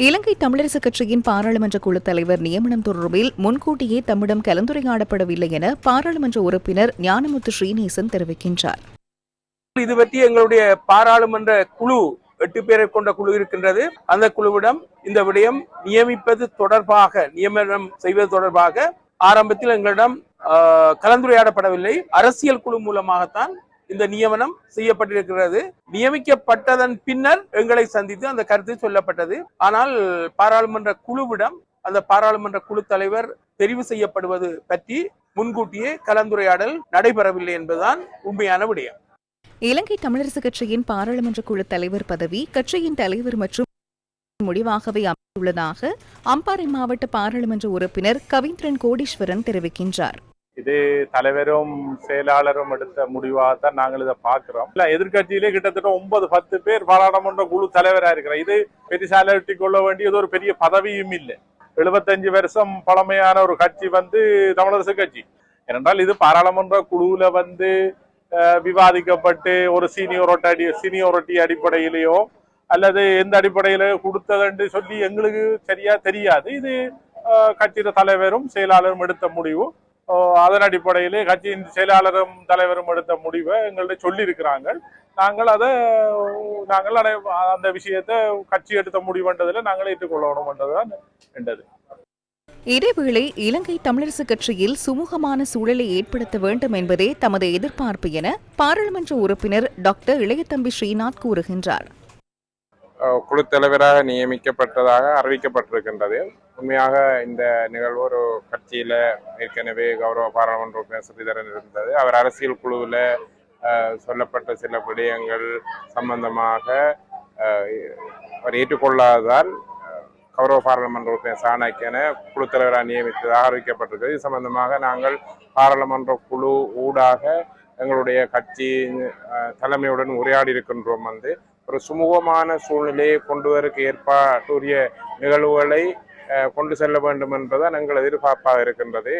இலங்கை தமிழரசுக் கட்சியின் பாராளுமன்ற குழு தலைவர் நியமனம் தொடர்பில் முன்கூட்டியே தம்மிடம் கலந்துரையாடப்படவில்லை என பாராளுமன்ற உறுப்பினர் ஞானமுத்து ஸ்ரீநேசன் தெரிவிக்கின்றார். இது பற்றி எங்களுடைய பாராளுமன்ற குழு 8 பேரை கொண்ட குழு இருக்கின்றது. அந்த குழுவிடம் இந்த விடயம் நியமிப்பது தொடர்பாக நியமனம் செய்வது தொடர்பாக ஆரம்பத்தில் எங்களிடம் கலந்துரையாடப்படவில்லை. அரசியல் குழு மூலமாகத்தான் இந்த நியமனம் செய்யப்பட்டிருக்கிறது. நியமிக்கப்பட்டதன் பின்னர் எங்களை சந்தித்து அந்த கருத்து சொல்லப்பட்டது. ஆனால் பாராளுமன்ற குழுவிடம் அந்த பாராளுமன்ற குழு தலைவர் தெரிவு செய்யப்படுவது பற்றி முன்கூட்டியே கலந்துரையாடல் நடைபெறவில்லை என்பதுதான் உண்மையான விடயம். இலங்கை தமிழரசுக் கட்சியின் பாராளுமன்ற குழு தலைவர் பதவி கட்சியின் தலைவர் மற்றும் முடிவாகவே அமைந்துள்ளதாக அம்பாறை மாவட்ட பாராளுமன்ற உறுப்பினர் கவிந்திரன் கோடீஸ்வரன் தெரிவிக்கின்றார். இது தலைவரும் செயலாளரும் எடுத்த முடிவாகத்தான் நாங்கள் இதை பார்க்கிறோம். எதிர்கட்சியிலே கிட்டத்தட்ட 9-10 பேர் பாராளுமன்ற குழு தலைவராக இருக்கிறோம். இது பெரிசாலிட்டி கொள்ள வேண்டியது ஒரு பெரிய பதவியும் இல்லை. 75 வருஷம் பழமையான ஒரு கட்சி தமிழரசு கட்சி. ஏனென்றால் இது பாராளுமன்ற குழுவில் விவாதிக்கப்பட்டு ஒரு சீனியோரிட்டி அடிப்படையிலேயோ அல்லது எந்த அடிப்படையில கொடுத்ததுன்னு சொல்லி எங்களுக்கு சரியா தெரியாது. இது கட்சியின் தலைவரும் செயலாளரும் எடுத்த முடிவு. அதன் அடிப்படையிலே கட்சியின் செயலாளரும் தலைவரும் எடுத்த முடிவை எங்கள்ட்ட சொல்லி இருக்கிறாங்க. நாங்கள் அந்த விஷயத்தை கட்சி எடுத்த முடிவுன்றதுல நாங்கள் ஏற்றுக்கொள்ளணும் என்றதுதான் என்றது. இதேவேளை இலங்கை தமிழரசுக் கட்சியில் சுமூகமான சூழலை ஏற்படுத்த வேண்டும் என்பதே தமது எதிர்பார்ப்பு என பாராளுமன்ற உறுப்பினர் டாக்டர் இளையதம்பி ஸ்ரீநாத் கூறுகின்றார். குழு தலைவராக நியமிக்கப்பட்டதாக அறிவிக்கப்பட்டிருக்கின்றது. உண்மையாக இந்த நிகழ்வு ஒரு கட்சியில ஏற்கனவே கௌரவ பாராளுமன்ற உறுப்பினர் ஸ்ரீதரன் இருந்தது. அவர் அரசியல் குழுவில் சொல்லப்பட்ட சில விடயங்கள் சம்பந்தமாக அவர் ஏற்றுக்கொள்ளாததால் கௌரவ பாராளுமன்ற உறுப்பினர் சாணக்கியன குழு தலைவராக நியமித்ததாக அறிவிக்கப்பட்டிருக்கிறது. இது சம்பந்தமாக நாங்கள் பாராளுமன்ற குழு ஊடாக எங்களுடைய கட்சி தலைமையுடன் உரையாடி இருக்கின்றோம். ஒரு சுமூகமான சூழ்நிலையை கொண்டு வருவதற்கு ஏற்பட்டுரிய நிகழ்வுகளை கொண்டு செல்ல வேண்டும் என்பதுதான் எங்கள் எதிர்பார்ப்பாக இருக்கின்றது.